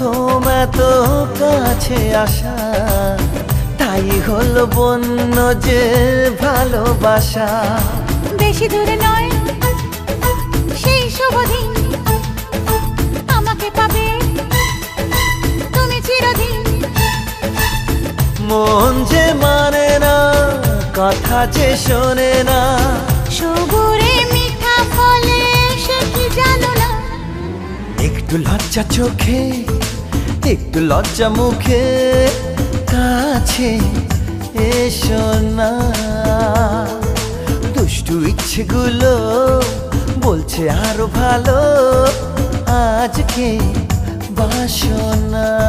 প্রথম এত কাছে আসা, তাই হলো বন্য যে ভালোবাসা। বেশি দূরে নয় সেই শুভ দিন, আমাকে পাবে তুমি চিরদিন। মন যে মানে না, কথা যে শোনে না, সবুরে মিঠা ফলে সে কি জানো না। একটু লজ্জা চোখে, একটু লজ্জা মুখে, কাছে এসো না। দুষ্টু ইচ্ছেগুলো বলছে আরো ভালো, আজকে বাসনা।